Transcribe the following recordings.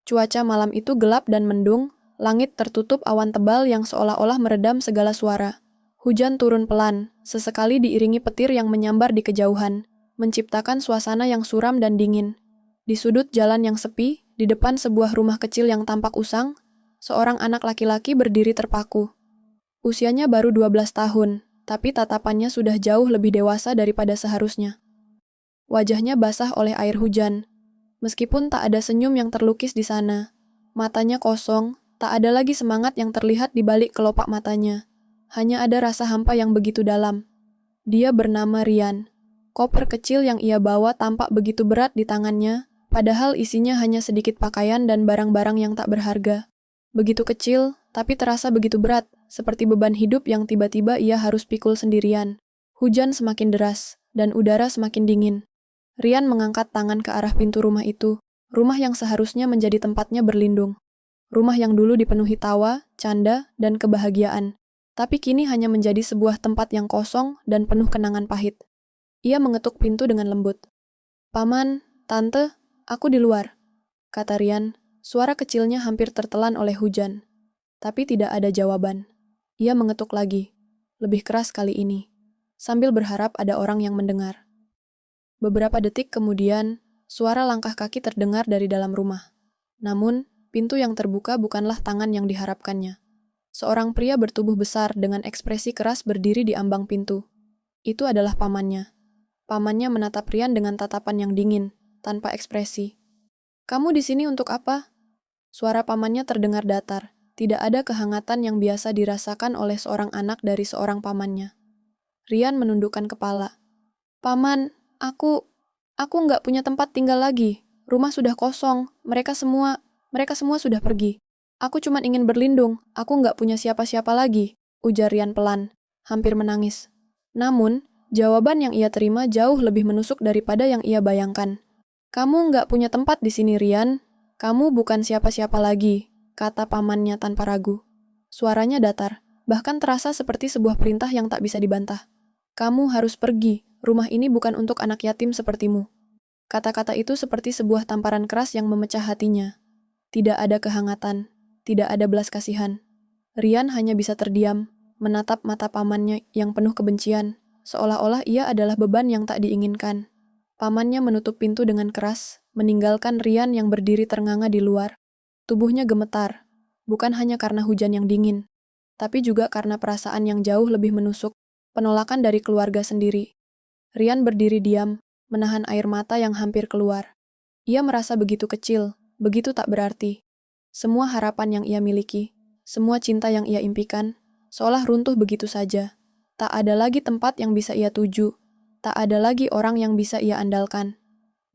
Cuaca malam itu gelap dan mendung, langit tertutup awan tebal yang seolah-olah meredam segala suara. Hujan turun pelan, sesekali diiringi petir yang menyambar di kejauhan, menciptakan suasana yang suram dan dingin. Di sudut jalan yang sepi, di depan sebuah rumah kecil yang tampak usang, seorang anak laki-laki berdiri terpaku. Usianya baru 12 tahun, tapi tatapannya sudah jauh lebih dewasa daripada seharusnya. Wajahnya basah oleh air hujan. Meskipun tak ada senyum yang terlukis di sana, matanya kosong, tak ada lagi semangat yang terlihat di balik kelopak matanya. Hanya ada rasa hampa yang begitu dalam. Dia bernama Rian. Koper kecil yang ia bawa tampak begitu berat di tangannya, padahal isinya hanya sedikit pakaian dan barang-barang yang tak berharga. Begitu kecil, tapi terasa begitu berat, seperti beban hidup yang tiba-tiba ia harus pikul sendirian. Hujan semakin deras, dan udara semakin dingin. Rian mengangkat tangan ke arah pintu rumah itu, rumah yang seharusnya menjadi tempatnya berlindung. Rumah yang dulu dipenuhi tawa, canda, dan kebahagiaan. Tapi kini hanya menjadi sebuah tempat yang kosong dan penuh kenangan pahit. Ia mengetuk pintu dengan lembut. "Paman, Tante, aku di luar," kata Rian. Suara kecilnya hampir tertelan oleh hujan. Tapi tidak ada jawaban. Ia mengetuk lagi, lebih keras kali ini, sambil berharap ada orang yang mendengar. Beberapa detik kemudian, suara langkah kaki terdengar dari dalam rumah. Namun, pintu yang terbuka bukanlah tangan yang diharapkannya. Seorang pria bertubuh besar dengan ekspresi keras berdiri di ambang pintu. Itu adalah pamannya. Pamannya menatap Rian dengan tatapan yang dingin, tanpa ekspresi. "Kamu di sini untuk apa?" Suara pamannya terdengar datar. Tidak ada kehangatan yang biasa dirasakan oleh seorang anak dari seorang pamannya. Rian menundukkan kepala. "Paman, aku nggak punya tempat tinggal lagi. Rumah sudah kosong. Mereka semua sudah pergi. Aku cuma ingin berlindung. Aku nggak punya siapa-siapa lagi," ujar Rian pelan, hampir menangis. Namun, jawaban yang ia terima jauh lebih menusuk daripada yang ia bayangkan. "Kamu nggak punya tempat di sini, Rian. Kamu bukan siapa-siapa lagi," kata pamannya tanpa ragu. Suaranya datar, bahkan terasa seperti sebuah perintah yang tak bisa dibantah. "Kamu harus pergi. Rumah ini bukan untuk anak yatim sepertimu." Kata-kata itu seperti sebuah tamparan keras yang memecah hatinya. Tidak ada kehangatan, tidak ada belas kasihan. Rian hanya bisa terdiam, menatap mata pamannya yang penuh kebencian, seolah-olah ia adalah beban yang tak diinginkan. Pamannya menutup pintu dengan keras, meninggalkan Rian yang berdiri ternganga di luar. Tubuhnya gemetar, bukan hanya karena hujan yang dingin, tapi juga karena perasaan yang jauh lebih menusuk, penolakan dari keluarga sendiri. Rian berdiri diam, menahan air mata yang hampir keluar. Ia merasa begitu kecil, begitu tak berarti. Semua harapan yang ia miliki, semua cinta yang ia impikan, seolah runtuh begitu saja. Tak ada lagi tempat yang bisa ia tuju, tak ada lagi orang yang bisa ia andalkan.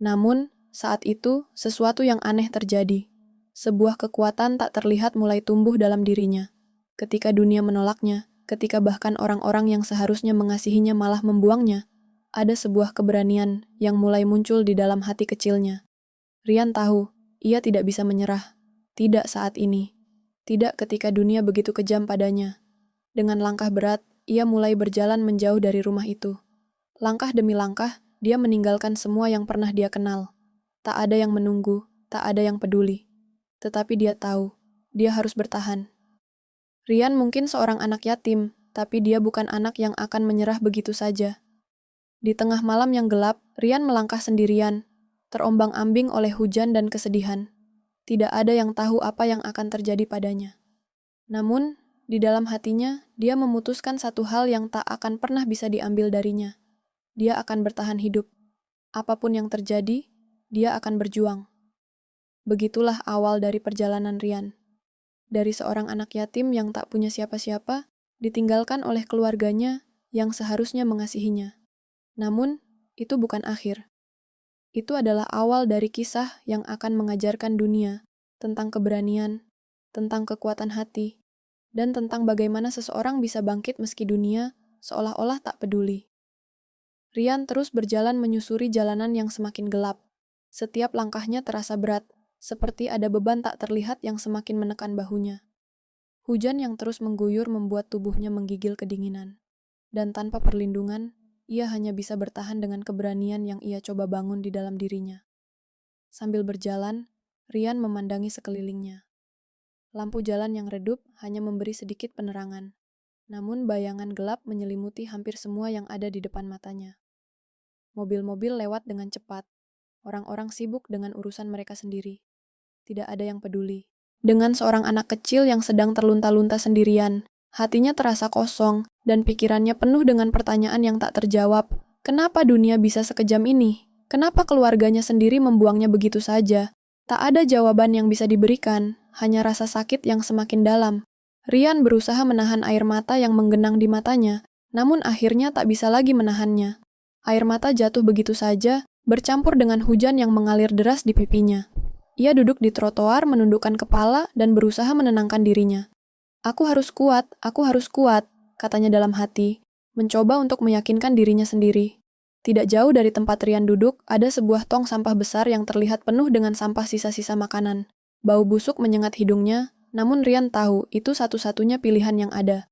Namun, saat itu, sesuatu yang aneh terjadi. Sebuah kekuatan tak terlihat mulai tumbuh dalam dirinya. Ketika dunia menolaknya, ketika bahkan orang-orang yang seharusnya mengasihinya malah membuangnya, ada sebuah keberanian yang mulai muncul di dalam hati kecilnya. Rian tahu, ia tidak bisa menyerah. Tidak saat ini. Tidak ketika dunia begitu kejam padanya. Dengan langkah berat, ia mulai berjalan menjauh dari rumah itu. Langkah demi langkah, dia meninggalkan semua yang pernah dia kenal. Tak ada yang menunggu, tak ada yang peduli. Tetapi dia tahu, dia harus bertahan. Rian mungkin seorang anak yatim, tapi dia bukan anak yang akan menyerah begitu saja. Di tengah malam yang gelap, Rian melangkah sendirian, terombang-ambing oleh hujan dan kesedihan. Tidak ada yang tahu apa yang akan terjadi padanya. Namun, di dalam hatinya, dia memutuskan satu hal yang tak akan pernah bisa diambil darinya. Dia akan bertahan hidup. Apapun yang terjadi, dia akan berjuang. Begitulah awal dari perjalanan Rian. Dari seorang anak yatim yang tak punya siapa-siapa, ditinggalkan oleh keluarganya yang seharusnya mengasihinya. Namun, itu bukan akhir. Itu adalah awal dari kisah yang akan mengajarkan dunia tentang keberanian, tentang kekuatan hati, dan tentang bagaimana seseorang bisa bangkit meski dunia seolah-olah tak peduli. Rian terus berjalan menyusuri jalanan yang semakin gelap. Setiap langkahnya terasa berat, seperti ada beban tak terlihat yang semakin menekan bahunya. Hujan yang terus mengguyur membuat tubuhnya menggigil kedinginan. Dan tanpa perlindungan, ia hanya bisa bertahan dengan keberanian yang ia coba bangun di dalam dirinya. Sambil berjalan, Rian memandangi sekelilingnya. Lampu jalan yang redup hanya memberi sedikit penerangan. Namun bayangan gelap menyelimuti hampir semua yang ada di depan matanya. Mobil-mobil lewat dengan cepat. Orang-orang sibuk dengan urusan mereka sendiri. Tidak ada yang peduli. Dengan seorang anak kecil yang sedang terlunta-lunta sendirian, hatinya terasa kosong dan pikirannya penuh dengan pertanyaan yang tak terjawab. Kenapa dunia bisa sekejam ini? Kenapa keluarganya sendiri membuangnya begitu saja? Tak ada jawaban yang bisa diberikan, hanya rasa sakit yang semakin dalam. Rian berusaha menahan air mata yang menggenang di matanya, namun akhirnya tak bisa lagi menahannya. Air mata jatuh begitu saja, bercampur dengan hujan yang mengalir deras di pipinya. Ia duduk di trotoar menundukkan kepala dan berusaha menenangkan dirinya. Aku harus kuat, katanya dalam hati, mencoba untuk meyakinkan dirinya sendiri. Tidak jauh dari tempat Rian duduk, ada sebuah tong sampah besar yang terlihat penuh dengan sampah sisa-sisa makanan. Bau busuk menyengat hidungnya, namun Rian tahu itu satu-satunya pilihan yang ada.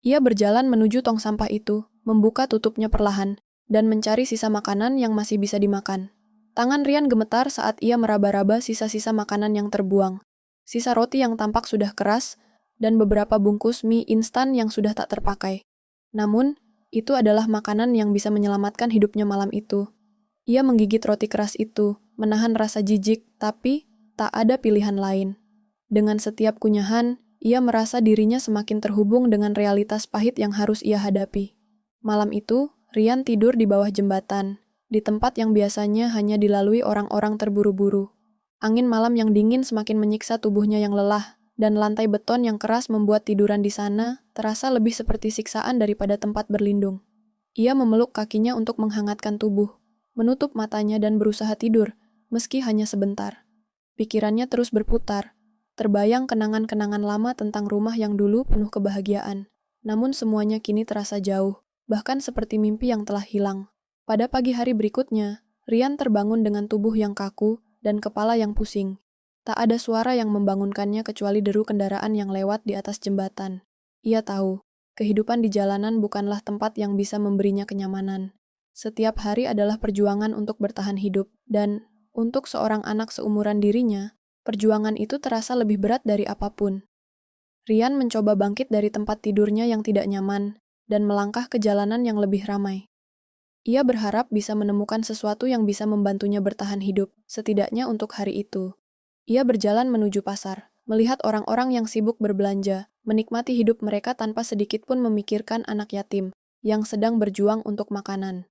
Ia berjalan menuju tong sampah itu, membuka tutupnya perlahan, dan mencari sisa makanan yang masih bisa dimakan. Tangan Rian gemetar saat ia meraba-raba sisa-sisa makanan yang terbuang. Sisa roti yang tampak sudah keras, dan beberapa bungkus mie instan yang sudah tak terpakai. Namun, itu adalah makanan yang bisa menyelamatkan hidupnya malam itu. Ia menggigit roti keras itu, menahan rasa jijik, tapi tak ada pilihan lain. Dengan setiap kunyahan, ia merasa dirinya semakin terhubung dengan realitas pahit yang harus ia hadapi. Malam itu, Rian tidur di bawah jembatan, di tempat yang biasanya hanya dilalui orang-orang terburu-buru. Angin malam yang dingin semakin menyiksa tubuhnya yang lelah, dan lantai beton yang keras membuat tiduran di sana terasa lebih seperti siksaan daripada tempat berlindung. Ia memeluk kakinya untuk menghangatkan tubuh, menutup matanya dan berusaha tidur, meski hanya sebentar. Pikirannya terus berputar, terbayang kenangan-kenangan lama tentang rumah yang dulu penuh kebahagiaan. Namun semuanya kini terasa jauh, bahkan seperti mimpi yang telah hilang. Pada pagi hari berikutnya, Rian terbangun dengan tubuh yang kaku dan kepala yang pusing. Tak ada suara yang membangunkannya kecuali deru kendaraan yang lewat di atas jembatan. Ia tahu, kehidupan di jalanan bukanlah tempat yang bisa memberinya kenyamanan. Setiap hari adalah perjuangan untuk bertahan hidup, dan untuk seorang anak seumuran dirinya, perjuangan itu terasa lebih berat dari apapun. Rian mencoba bangkit dari tempat tidurnya yang tidak nyaman, dan melangkah ke jalanan yang lebih ramai. Ia berharap bisa menemukan sesuatu yang bisa membantunya bertahan hidup, setidaknya untuk hari itu. Ia berjalan menuju pasar, melihat orang-orang yang sibuk berbelanja, menikmati hidup mereka tanpa sedikit pun memikirkan anak yatim yang sedang berjuang untuk makanan.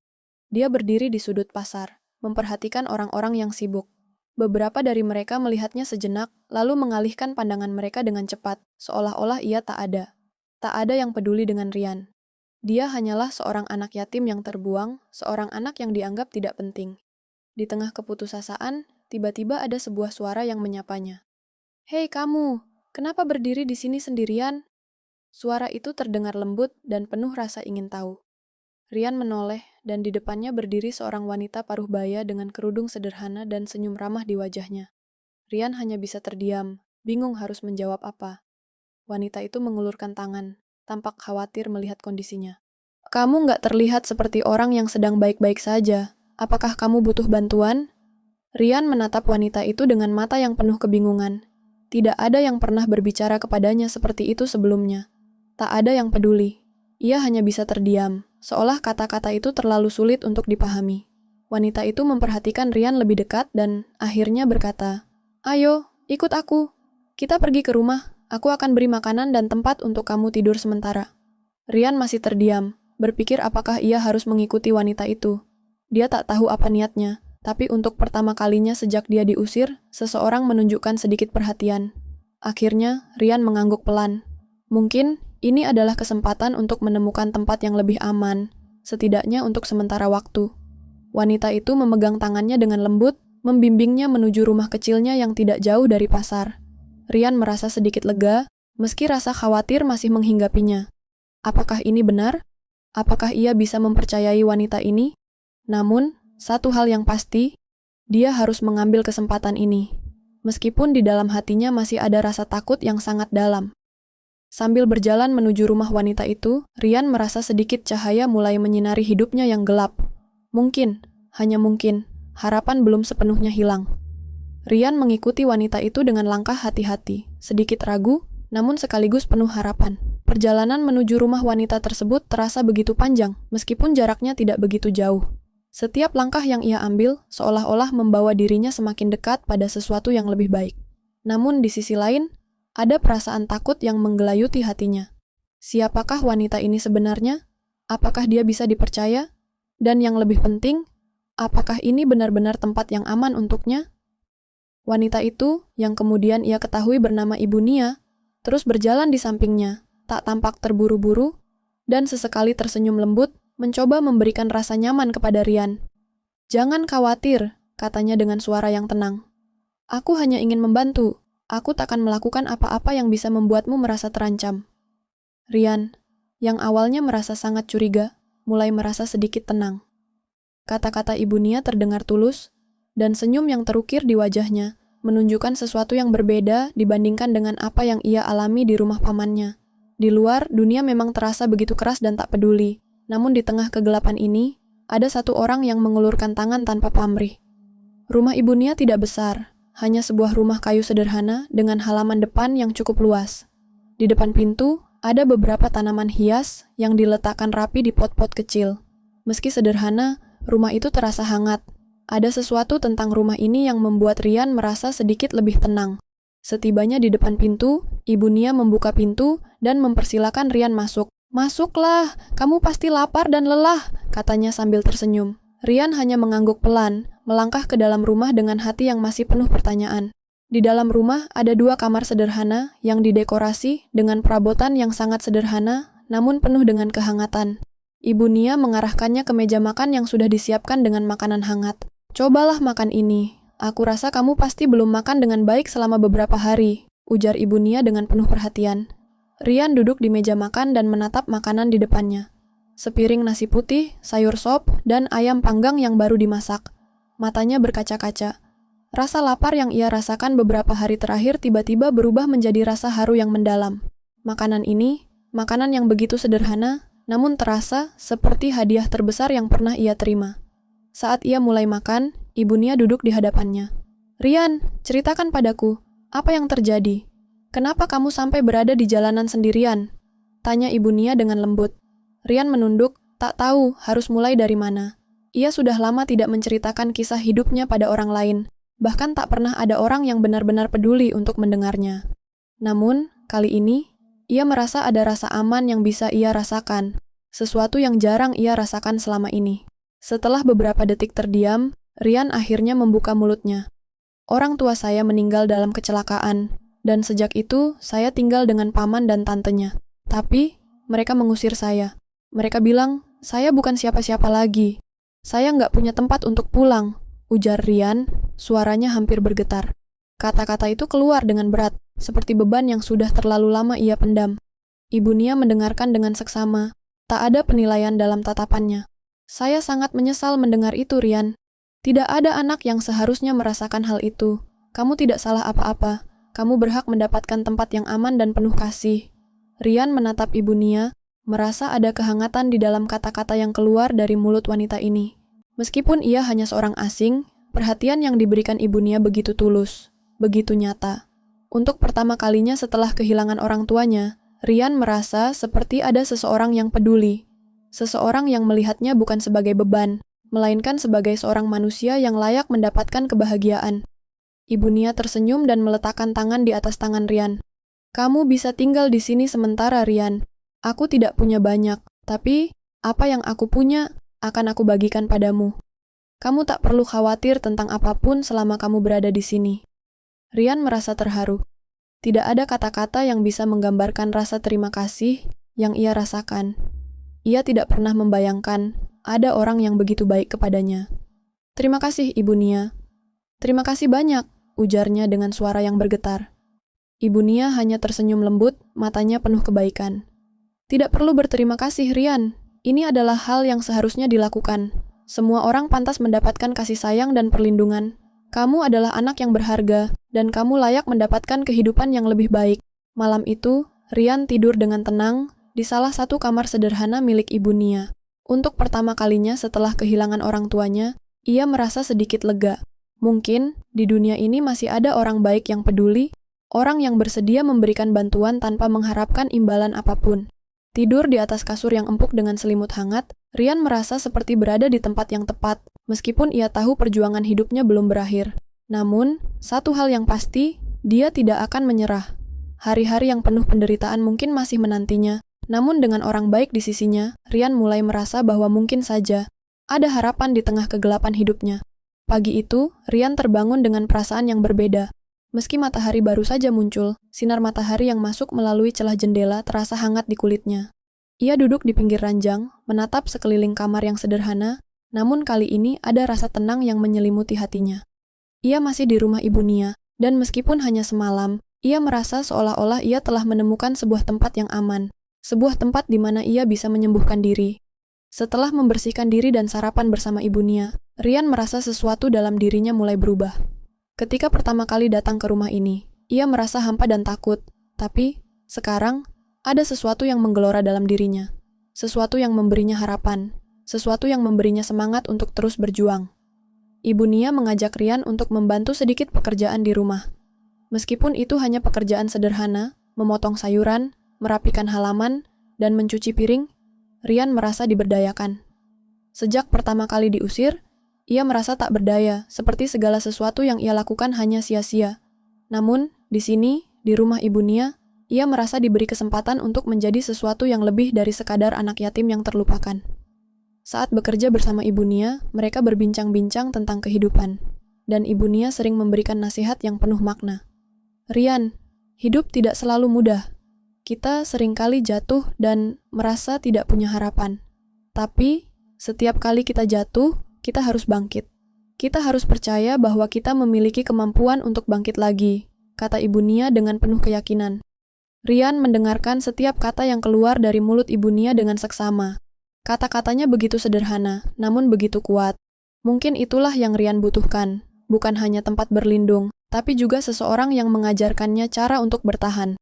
Dia berdiri di sudut pasar, memperhatikan orang-orang yang sibuk. Beberapa dari mereka melihatnya sejenak, lalu mengalihkan pandangan mereka dengan cepat, seolah-olah ia tak ada. Tak ada yang peduli dengan Rian. Dia hanyalah seorang anak yatim yang terbuang, seorang anak yang dianggap tidak penting. Di tengah keputusasaan, tiba-tiba ada sebuah suara yang menyapanya. "Hei kamu, kenapa berdiri di sini sendirian?" Suara itu terdengar lembut dan penuh rasa ingin tahu. Rian menoleh dan di depannya berdiri seorang wanita paruh baya dengan kerudung sederhana dan senyum ramah di wajahnya. Rian hanya bisa terdiam, bingung harus menjawab apa. Wanita itu mengulurkan tangan, tampak khawatir melihat kondisinya. "Kamu nggak terlihat seperti orang yang sedang baik-baik saja. Apakah kamu butuh bantuan?" Rian menatap wanita itu dengan mata yang penuh kebingungan. Tidak ada yang pernah berbicara kepadanya seperti itu sebelumnya. Tak ada yang peduli. Ia hanya bisa terdiam, seolah kata-kata itu terlalu sulit untuk dipahami. Wanita itu memperhatikan Rian lebih dekat dan akhirnya berkata, "Ayo, ikut aku. Kita pergi ke rumah. Aku akan beri makanan dan tempat untuk kamu tidur sementara." Rian masih terdiam, berpikir apakah ia harus mengikuti wanita itu. Dia tak tahu apa niatnya. Tapi untuk pertama kalinya sejak dia diusir, seseorang menunjukkan sedikit perhatian. Akhirnya, Rian mengangguk pelan. Mungkin, ini adalah kesempatan untuk menemukan tempat yang lebih aman, setidaknya untuk sementara waktu. Wanita itu memegang tangannya dengan lembut, membimbingnya menuju rumah kecilnya yang tidak jauh dari pasar. Rian merasa sedikit lega, meski rasa khawatir masih menghinggapinya. Apakah ini benar? Apakah ia bisa mempercayai wanita ini? Namun, satu hal yang pasti, dia harus mengambil kesempatan ini. Meskipun di dalam hatinya masih ada rasa takut yang sangat dalam. Sambil berjalan menuju rumah wanita itu, Rian merasa sedikit cahaya mulai menyinari hidupnya yang gelap. Mungkin, hanya mungkin, harapan belum sepenuhnya hilang. Rian mengikuti wanita itu dengan langkah hati-hati, sedikit ragu, namun sekaligus penuh harapan. Perjalanan menuju rumah wanita tersebut terasa begitu panjang, meskipun jaraknya tidak begitu jauh. Setiap langkah yang ia ambil seolah-olah membawa dirinya semakin dekat pada sesuatu yang lebih baik. Namun di sisi lain, ada perasaan takut yang menggelayuti hatinya. Siapakah wanita ini sebenarnya? Apakah dia bisa dipercaya? Dan yang lebih penting, apakah ini benar-benar tempat yang aman untuknya? Wanita itu, yang kemudian ia ketahui bernama Ibu Nia, terus berjalan di sampingnya, tak tampak terburu-buru, dan sesekali tersenyum lembut, mencoba memberikan rasa nyaman kepada Rian. "Jangan khawatir," katanya dengan suara yang tenang. "Aku hanya ingin membantu. Aku takkan melakukan apa-apa yang bisa membuatmu merasa terancam." Rian, yang awalnya merasa sangat curiga, mulai merasa sedikit tenang. Kata-kata Ibu Nia terdengar tulus, dan senyum yang terukir di wajahnya menunjukkan sesuatu yang berbeda dibandingkan dengan apa yang ia alami di rumah pamannya. Di luar, dunia memang terasa begitu keras dan tak peduli, namun di tengah kegelapan ini, ada satu orang yang mengulurkan tangan tanpa pamrih. Rumah Ibu Nia tidak besar, hanya sebuah rumah kayu sederhana dengan halaman depan yang cukup luas. Di depan pintu, ada beberapa tanaman hias yang diletakkan rapi di pot-pot kecil. Meski sederhana, rumah itu terasa hangat. Ada sesuatu tentang rumah ini yang membuat Rian merasa sedikit lebih tenang. Setibanya di depan pintu, Ibu Nia membuka pintu dan mempersilakan Rian masuk. "Masuklah, kamu pasti lapar dan lelah," katanya sambil tersenyum. Rian hanya mengangguk pelan, melangkah ke dalam rumah dengan hati yang masih penuh pertanyaan. Di dalam rumah ada 2 kamar sederhana yang didekorasi dengan perabotan yang sangat sederhana, namun penuh dengan kehangatan. Ibu Nia mengarahkannya ke meja makan yang sudah disiapkan dengan makanan hangat. "Cobalah makan ini. Aku rasa kamu pasti belum makan dengan baik selama beberapa hari," ujar Ibu Nia dengan penuh perhatian. Rian duduk di meja makan dan menatap makanan di depannya. Sepiring nasi putih, sayur sop, dan ayam panggang yang baru dimasak. Matanya berkaca-kaca. Rasa lapar yang ia rasakan beberapa hari terakhir tiba-tiba berubah menjadi rasa haru yang mendalam. Makanan ini, makanan yang begitu sederhana, namun terasa seperti hadiah terbesar yang pernah ia terima. Saat ia mulai makan, Ibu Nia duduk di hadapannya. "Rian, ceritakan padaku, apa yang terjadi? Kenapa kamu sampai berada di jalanan sendirian?" tanya Ibu Nia dengan lembut. Rian menunduk, tak tahu harus mulai dari mana. Ia sudah lama tidak menceritakan kisah hidupnya pada orang lain, bahkan tak pernah ada orang yang benar-benar peduli untuk mendengarnya. Namun, kali ini, ia merasa ada rasa aman yang bisa ia rasakan, sesuatu yang jarang ia rasakan selama ini. Setelah beberapa detik terdiam, Rian akhirnya membuka mulutnya. "Orang tua saya meninggal dalam kecelakaan, dan sejak itu saya tinggal dengan paman dan tantenya. Tapi, mereka mengusir saya. Mereka bilang, saya bukan siapa-siapa lagi. Saya nggak punya tempat untuk pulang," ujar Rian, suaranya hampir bergetar. Kata-kata itu keluar dengan berat, seperti beban yang sudah terlalu lama ia pendam. Ibu Nia mendengarkan dengan seksama, tak ada penilaian dalam tatapannya. "Saya sangat menyesal mendengar itu, Rian. Tidak ada anak yang seharusnya merasakan hal itu. Kamu tidak salah apa-apa. Kamu berhak mendapatkan tempat yang aman dan penuh kasih." Rian menatap Ibu Nia, merasa ada kehangatan di dalam kata-kata yang keluar dari mulut wanita ini. Meskipun ia hanya seorang asing, perhatian yang diberikan Ibu Nia begitu tulus, begitu nyata. Untuk pertama kalinya setelah kehilangan orang tuanya, Rian merasa seperti ada seseorang yang peduli. Seseorang yang melihatnya bukan sebagai beban, melainkan sebagai seorang manusia yang layak mendapatkan kebahagiaan. Ibu Nia tersenyum dan meletakkan tangan di atas tangan Rian. "Kamu bisa tinggal di sini sementara, Rian. Aku tidak punya banyak, tapi apa yang aku punya akan aku bagikan padamu. Kamu tak perlu khawatir tentang apapun selama kamu berada di sini." Rian merasa terharu. Tidak ada kata-kata yang bisa menggambarkan rasa terima kasih yang ia rasakan. Ia tidak pernah membayangkan ada orang yang begitu baik kepadanya. "Terima kasih, Ibu Nia." "Terima kasih banyak," ujarnya dengan suara yang bergetar. Ibu Nia hanya tersenyum lembut, matanya penuh kebaikan. "Tidak perlu berterima kasih, Rian. Ini adalah hal yang seharusnya dilakukan. Semua orang pantas mendapatkan kasih sayang dan perlindungan. Kamu adalah anak yang berharga, dan kamu layak mendapatkan kehidupan yang lebih baik." Malam itu, Rian tidur dengan tenang di salah satu kamar sederhana milik Ibu Nia. Untuk pertama kalinya setelah kehilangan orang tuanya, ia merasa sedikit lega. Mungkin di dunia ini masih ada orang baik yang peduli, orang yang bersedia memberikan bantuan tanpa mengharapkan imbalan apapun. Tidur di atas kasur yang empuk dengan selimut hangat, Rian merasa seperti berada di tempat yang tepat, meskipun ia tahu perjuangan hidupnya belum berakhir. Namun, satu hal yang pasti, dia tidak akan menyerah. Hari-hari yang penuh penderitaan mungkin masih menantinya, namun dengan orang baik di sisinya, Rian mulai merasa bahwa mungkin saja ada harapan di tengah kegelapan hidupnya. Pagi itu, Rian terbangun dengan perasaan yang berbeda. Meski matahari baru saja muncul, sinar matahari yang masuk melalui celah jendela terasa hangat di kulitnya. Ia duduk di pinggir ranjang, menatap sekeliling kamar yang sederhana, namun kali ini ada rasa tenang yang menyelimuti hatinya. Ia masih di rumah Ibu Nia, dan meskipun hanya semalam, ia merasa seolah-olah ia telah menemukan sebuah tempat yang aman, sebuah tempat di mana ia bisa menyembuhkan diri. Setelah membersihkan diri dan sarapan bersama Ibu Nia, Rian merasa sesuatu dalam dirinya mulai berubah. Ketika pertama kali datang ke rumah ini, ia merasa hampa dan takut, tapi sekarang ada sesuatu yang menggelora dalam dirinya. Sesuatu yang memberinya harapan, sesuatu yang memberinya semangat untuk terus berjuang. Ibu Nia mengajak Rian untuk membantu sedikit pekerjaan di rumah. Meskipun itu hanya pekerjaan sederhana, memotong sayuran, merapikan halaman, dan mencuci piring, Rian merasa diberdayakan. Sejak pertama kali diusir, ia merasa tak berdaya, seperti segala sesuatu yang ia lakukan hanya sia-sia. Namun, di sini, di rumah Ibu Nia, ia merasa diberi kesempatan untuk menjadi sesuatu yang lebih dari sekadar anak yatim yang terlupakan. Saat bekerja bersama Ibu Nia, mereka berbincang-bincang tentang kehidupan, dan Ibu Nia sering memberikan nasihat yang penuh makna. Rian, hidup tidak selalu mudah. Kita seringkali jatuh dan merasa tidak punya harapan. Tapi, setiap kali kita jatuh, kita harus bangkit. Kita harus percaya bahwa kita memiliki kemampuan untuk bangkit lagi, kata Ibu Nia dengan penuh keyakinan. Rian mendengarkan setiap kata yang keluar dari mulut Ibu Nia dengan seksama. Kata-katanya begitu sederhana, namun begitu kuat. Mungkin itulah yang Rian butuhkan, bukan hanya tempat berlindung, tapi juga seseorang yang mengajarkannya cara untuk bertahan.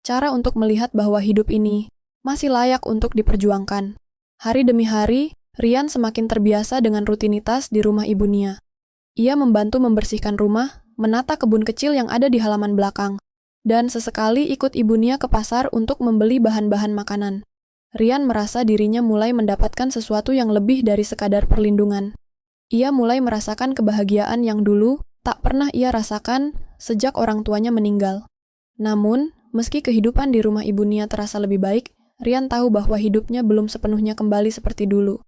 Cara untuk melihat bahwa hidup ini masih layak untuk diperjuangkan. Hari demi hari, Rian semakin terbiasa dengan rutinitas di rumah Ibu Nia. Ia membantu membersihkan rumah, menata kebun kecil yang ada di halaman belakang, dan sesekali ikut Ibu Nia ke pasar untuk membeli bahan-bahan makanan. Rian merasa dirinya mulai mendapatkan sesuatu yang lebih dari sekadar perlindungan. Ia mulai merasakan kebahagiaan yang dulu tak pernah ia rasakan sejak orang tuanya meninggal. Namun, meski kehidupan di rumah Ibu Nia terasa lebih baik, Rian tahu bahwa hidupnya belum sepenuhnya kembali seperti dulu.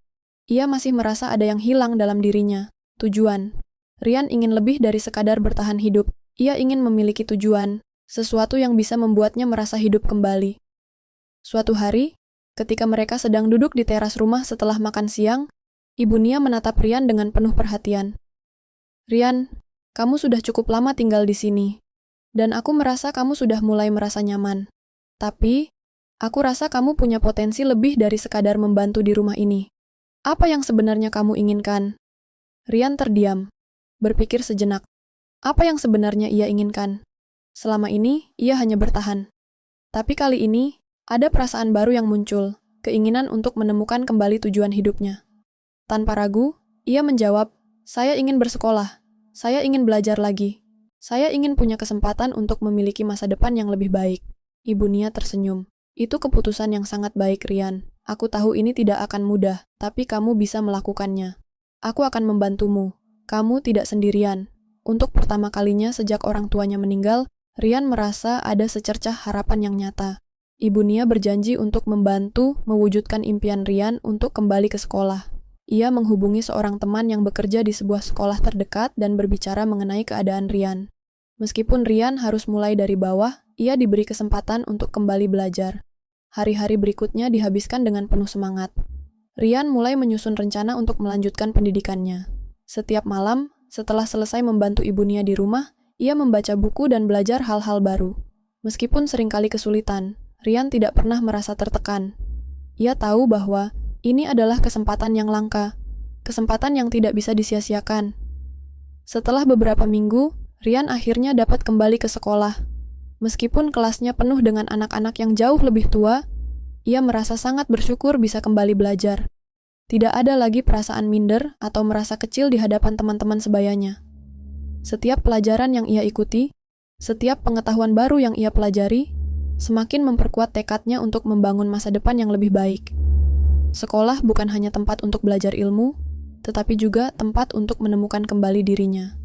Ia masih merasa ada yang hilang dalam dirinya, tujuan. Rian ingin lebih dari sekadar bertahan hidup. Ia ingin memiliki tujuan, sesuatu yang bisa membuatnya merasa hidup kembali. Suatu hari, ketika mereka sedang duduk di teras rumah setelah makan siang, Ibu Nia menatap Rian dengan penuh perhatian. Rian, kamu sudah cukup lama tinggal di sini. Dan aku merasa kamu sudah mulai merasa nyaman. Tapi, aku rasa kamu punya potensi lebih dari sekadar membantu di rumah ini. Apa yang sebenarnya kamu inginkan? Rian terdiam, berpikir sejenak. Apa yang sebenarnya ia inginkan? Selama ini, ia hanya bertahan. Tapi kali ini, ada perasaan baru yang muncul, keinginan untuk menemukan kembali tujuan hidupnya. Tanpa ragu, ia menjawab, saya ingin bersekolah. Saya ingin belajar lagi. Saya ingin punya kesempatan untuk memiliki masa depan yang lebih baik. Ibu Nia tersenyum. Itu keputusan yang sangat baik, Rian. Aku tahu ini tidak akan mudah, tapi kamu bisa melakukannya. Aku akan membantumu. Kamu tidak sendirian. Untuk pertama kalinya sejak orang tuanya meninggal, Rian merasa ada secercah harapan yang nyata. Ibu Nia berjanji untuk membantu mewujudkan impian Rian untuk kembali ke sekolah. Ia menghubungi seorang teman yang bekerja di sebuah sekolah terdekat dan berbicara mengenai keadaan Rian. Meskipun Rian harus mulai dari bawah, ia diberi kesempatan untuk kembali belajar. Hari-hari berikutnya dihabiskan dengan penuh semangat. Rian mulai menyusun rencana untuk melanjutkan pendidikannya. Setiap malam, setelah selesai membantu Ibu Nia di rumah, ia membaca buku dan belajar hal-hal baru. Meskipun seringkali kesulitan, Rian tidak pernah merasa tertekan. Ia tahu bahwa ini adalah kesempatan yang langka, kesempatan yang tidak bisa disia-siakan. Setelah beberapa minggu, Rian akhirnya dapat kembali ke sekolah. Meskipun kelasnya penuh dengan anak-anak yang jauh lebih tua, ia merasa sangat bersyukur bisa kembali belajar. Tidak ada lagi perasaan minder atau merasa kecil di hadapan teman-teman sebayanya. Setiap pelajaran yang ia ikuti, setiap pengetahuan baru yang ia pelajari, semakin memperkuat tekadnya untuk membangun masa depan yang lebih baik. Sekolah bukan hanya tempat untuk belajar ilmu, tetapi juga tempat untuk menemukan kembali dirinya.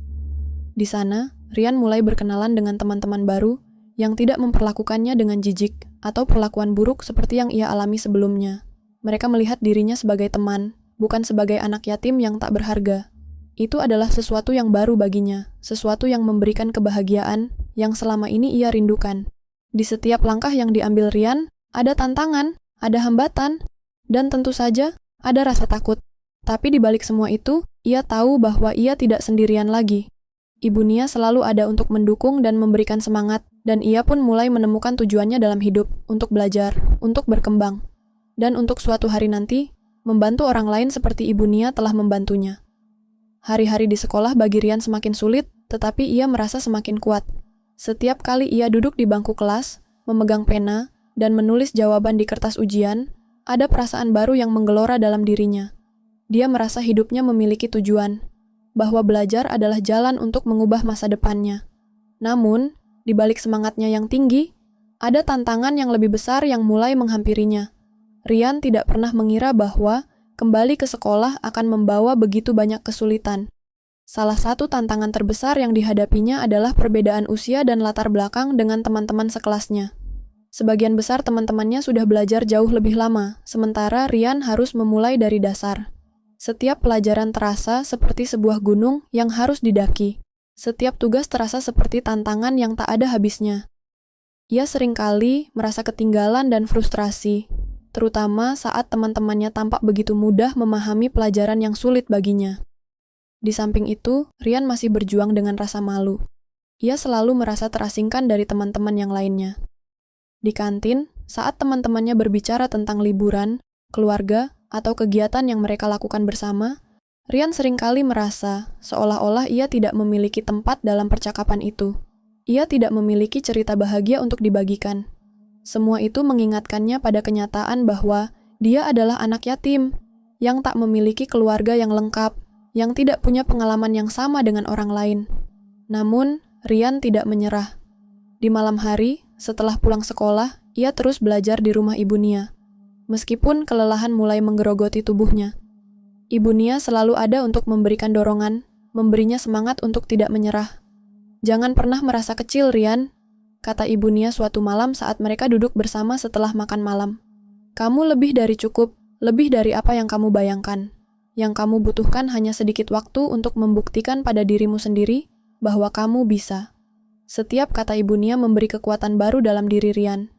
Di sana, Rian mulai berkenalan dengan teman-teman baru yang tidak memperlakukannya dengan jijik atau perlakuan buruk seperti yang ia alami sebelumnya. Mereka melihat dirinya sebagai teman, bukan sebagai anak yatim yang tak berharga. Itu adalah sesuatu yang baru baginya, sesuatu yang memberikan kebahagiaan yang selama ini ia rindukan. Di setiap langkah yang diambil Rian, ada tantangan, ada hambatan, dan tentu saja ada rasa takut. Tapi di balik semua itu, ia tahu bahwa ia tidak sendirian lagi. Ibu Nia selalu ada untuk mendukung dan memberikan semangat, dan ia pun mulai menemukan tujuannya dalam hidup, untuk belajar, untuk berkembang, dan untuk suatu hari nanti, membantu orang lain seperti Ibu Nia telah membantunya. Hari-hari di sekolah bagi Rian semakin sulit, tetapi ia merasa semakin kuat. Setiap kali ia duduk di bangku kelas, memegang pena, dan menulis jawaban di kertas ujian, ada perasaan baru yang menggelora dalam dirinya. Dia merasa hidupnya memiliki tujuan, bahwa belajar adalah jalan untuk mengubah masa depannya. Namun, di balik semangatnya yang tinggi, ada tantangan yang lebih besar yang mulai menghampirinya. Rian tidak pernah mengira bahwa kembali ke sekolah akan membawa begitu banyak kesulitan. Salah satu tantangan terbesar yang dihadapinya adalah perbedaan usia dan latar belakang dengan teman-teman sekelasnya. Sebagian besar teman-temannya sudah belajar jauh lebih lama, sementara Rian harus memulai dari dasar. Setiap pelajaran terasa seperti sebuah gunung yang harus didaki. Setiap tugas terasa seperti tantangan yang tak ada habisnya. Ia seringkali merasa ketinggalan dan frustrasi, terutama saat teman-temannya tampak begitu mudah memahami pelajaran yang sulit baginya. Di samping itu, Rian masih berjuang dengan rasa malu. Ia selalu merasa terasingkan dari teman-teman yang lainnya. Di kantin, saat teman-temannya berbicara tentang liburan, keluarga, atau kegiatan yang mereka lakukan bersama, Rian seringkali merasa seolah-olah ia tidak memiliki tempat dalam percakapan itu. Ia tidak memiliki cerita bahagia untuk dibagikan. Semua itu mengingatkannya pada kenyataan bahwa dia adalah anak yatim, yang tak memiliki keluarga yang lengkap, yang tidak punya pengalaman yang sama dengan orang lain. Namun, Rian tidak menyerah. Di malam hari, setelah pulang sekolah, ia terus belajar di rumah Ibu Nia. Meskipun kelelahan mulai menggerogoti tubuhnya, Ibu Nia selalu ada untuk memberikan dorongan, memberinya semangat untuk tidak menyerah. "Jangan pernah merasa kecil, Rian," kata Ibu Nia suatu malam saat mereka duduk bersama setelah makan malam. "Kamu lebih dari cukup, lebih dari apa yang kamu bayangkan. Yang kamu butuhkan hanya sedikit waktu untuk membuktikan pada dirimu sendiri bahwa kamu bisa." Setiap kata Ibu Nia memberi kekuatan baru dalam diri Rian.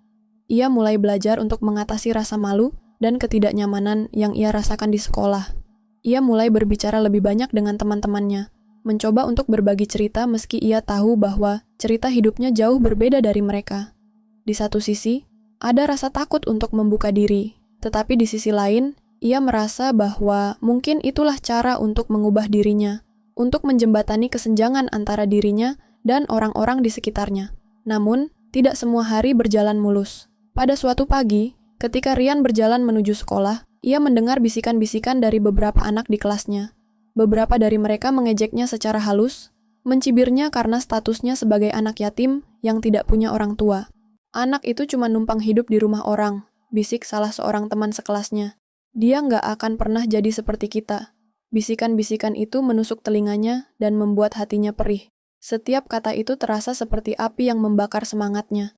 Ia mulai belajar untuk mengatasi rasa malu dan ketidaknyamanan yang ia rasakan di sekolah. Ia mulai berbicara lebih banyak dengan teman-temannya, mencoba untuk berbagi cerita meski ia tahu bahwa cerita hidupnya jauh berbeda dari mereka. Di satu sisi, ada rasa takut untuk membuka diri, tetapi di sisi lain, ia merasa bahwa mungkin itulah cara untuk mengubah dirinya, untuk menjembatani kesenjangan antara dirinya dan orang-orang di sekitarnya. Namun, tidak semua hari berjalan mulus. Pada suatu pagi, ketika Rian berjalan menuju sekolah, ia mendengar bisikan-bisikan dari beberapa anak di kelasnya. Beberapa dari mereka mengejeknya secara halus, mencibirnya karena statusnya sebagai anak yatim yang tidak punya orang tua. "Anak itu cuma numpang hidup di rumah orang," bisik salah seorang teman sekelasnya. "Dia nggak akan pernah jadi seperti kita." Bisikan-bisikan itu menusuk telinganya dan membuat hatinya perih. Setiap kata itu terasa seperti api yang membakar semangatnya.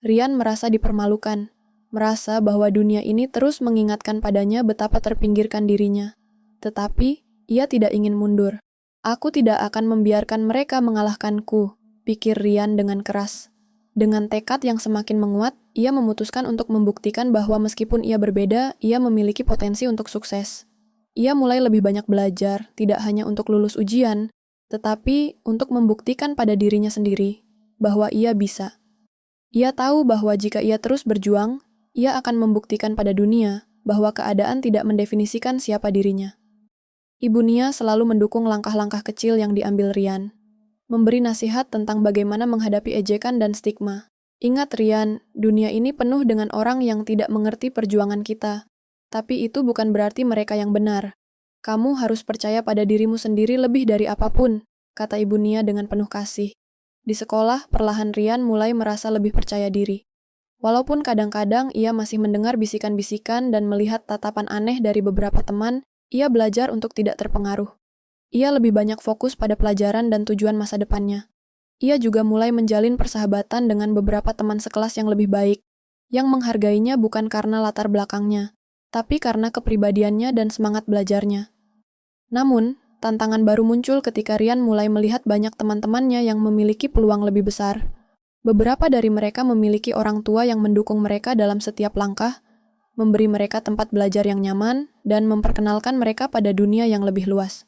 Rian merasa dipermalukan, merasa bahwa dunia ini terus mengingatkan padanya betapa terpinggirkan dirinya. Tetapi, ia tidak ingin mundur. "Aku tidak akan membiarkan mereka mengalahkanku," pikir Rian dengan keras. Dengan tekad yang semakin menguat, ia memutuskan untuk membuktikan bahwa meskipun ia berbeda, ia memiliki potensi untuk sukses. Ia mulai lebih banyak belajar, tidak hanya untuk lulus ujian, tetapi untuk membuktikan pada dirinya sendiri bahwa ia bisa. Ia tahu bahwa jika ia terus berjuang, ia akan membuktikan pada dunia bahwa keadaan tidak mendefinisikan siapa dirinya. Ibu Nia selalu mendukung langkah-langkah kecil yang diambil Rian, memberi nasihat tentang bagaimana menghadapi ejekan dan stigma. "Ingat Rian, dunia ini penuh dengan orang yang tidak mengerti perjuangan kita, tapi itu bukan berarti mereka yang benar. Kamu harus percaya pada dirimu sendiri lebih dari apapun." kata Ibu Nia dengan penuh kasih. Di sekolah, perlahan Rian mulai merasa lebih percaya diri. Walaupun kadang-kadang ia masih mendengar bisikan-bisikan dan melihat tatapan aneh dari beberapa teman, ia belajar untuk tidak terpengaruh. Ia lebih banyak fokus pada pelajaran dan tujuan masa depannya. Ia juga mulai menjalin persahabatan dengan beberapa teman sekelas yang lebih baik, yang menghargainya bukan karena latar belakangnya, tapi karena kepribadiannya dan semangat belajarnya. Namun, tantangan baru muncul ketika Rian mulai melihat banyak teman-temannya yang memiliki peluang lebih besar. Beberapa dari mereka memiliki orang tua yang mendukung mereka dalam setiap langkah, memberi mereka tempat belajar yang nyaman, dan memperkenalkan mereka pada dunia yang lebih luas.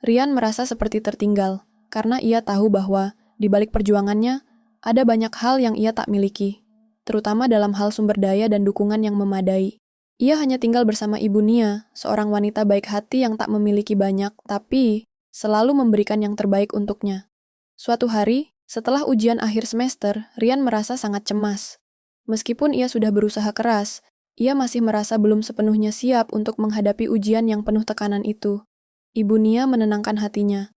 Rian merasa seperti tertinggal, karena ia tahu bahwa, di balik perjuangannya, ada banyak hal yang ia tak miliki, terutama dalam hal sumber daya dan dukungan yang memadai. Ia hanya tinggal bersama Ibu Nia, seorang wanita baik hati yang tak memiliki banyak, tapi selalu memberikan yang terbaik untuknya. Suatu hari, setelah ujian akhir semester, Rian merasa sangat cemas. Meskipun ia sudah berusaha keras, ia masih merasa belum sepenuhnya siap untuk menghadapi ujian yang penuh tekanan itu. Ibu Nia menenangkan hatinya,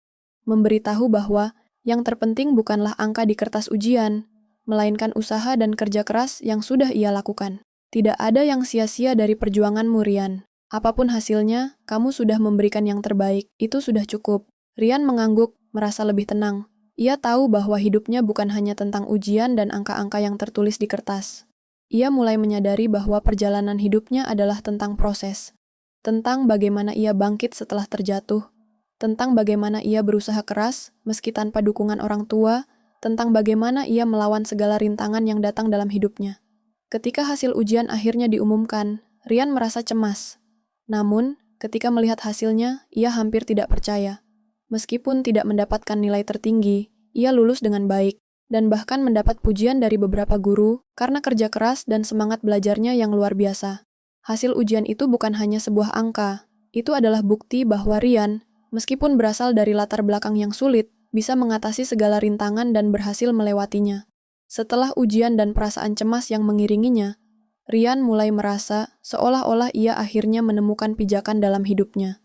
memberitahu bahwa yang terpenting bukanlah angka di kertas ujian, melainkan usaha dan kerja keras yang sudah ia lakukan. Tidak ada yang sia-sia dari perjuanganmu, Rian. Apapun hasilnya, kamu sudah memberikan yang terbaik, itu sudah cukup. Rian mengangguk, merasa lebih tenang. Ia tahu bahwa hidupnya bukan hanya tentang ujian dan angka-angka yang tertulis di kertas. Ia mulai menyadari bahwa perjalanan hidupnya adalah tentang proses, tentang bagaimana ia bangkit setelah terjatuh, tentang bagaimana ia berusaha keras meski tanpa dukungan orang tua, tentang bagaimana ia melawan segala rintangan yang datang dalam hidupnya. Ketika hasil ujian akhirnya diumumkan, Rian merasa cemas. Namun, ketika melihat hasilnya, ia hampir tidak percaya. Meskipun tidak mendapatkan nilai tertinggi, ia lulus dengan baik, dan bahkan mendapat pujian dari beberapa guru karena kerja keras dan semangat belajarnya yang luar biasa. Hasil ujian itu bukan hanya sebuah angka, itu adalah bukti bahwa Rian, meskipun berasal dari latar belakang yang sulit, bisa mengatasi segala rintangan dan berhasil melewatinya. Setelah ujian dan perasaan cemas yang mengiringinya, Rian mulai merasa seolah-olah ia akhirnya menemukan pijakan dalam hidupnya.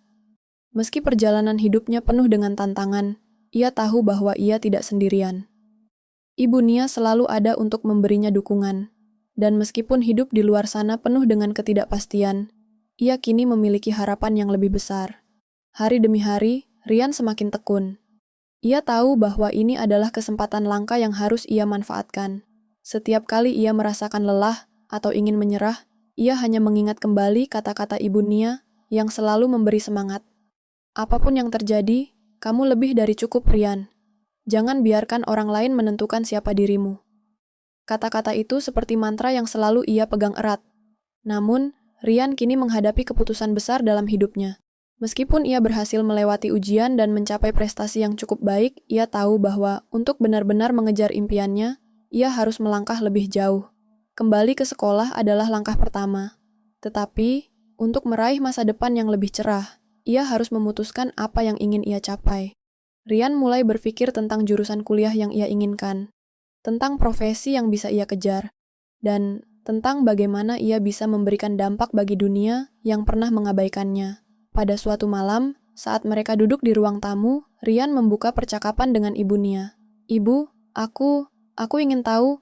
Meski perjalanan hidupnya penuh dengan tantangan, ia tahu bahwa ia tidak sendirian. Ibu Nia selalu ada untuk memberinya dukungan, dan meskipun hidup di luar sana penuh dengan ketidakpastian, ia kini memiliki harapan yang lebih besar. Hari demi hari, Rian semakin tekun. Ia tahu bahwa ini adalah kesempatan langka yang harus ia manfaatkan. Setiap kali ia merasakan lelah atau ingin menyerah, ia hanya mengingat kembali kata-kata Ibu Nia yang selalu memberi semangat. Apapun yang terjadi, kamu lebih dari cukup, Rian. Jangan biarkan orang lain menentukan siapa dirimu. Kata-kata itu seperti mantra yang selalu ia pegang erat. Namun, Rian kini menghadapi keputusan besar dalam hidupnya. Meskipun ia berhasil melewati ujian dan mencapai prestasi yang cukup baik, ia tahu bahwa untuk benar-benar mengejar impiannya, ia harus melangkah lebih jauh. Kembali ke sekolah adalah langkah pertama. Tetapi, untuk meraih masa depan yang lebih cerah, ia harus memutuskan apa yang ingin ia capai. Rian mulai berpikir tentang jurusan kuliah yang ia inginkan, tentang profesi yang bisa ia kejar, dan tentang bagaimana ia bisa memberikan dampak bagi dunia yang pernah mengabaikannya. Pada suatu malam, saat mereka duduk di ruang tamu, Rian membuka percakapan dengan Ibu Nia. Ibu, aku ingin tahu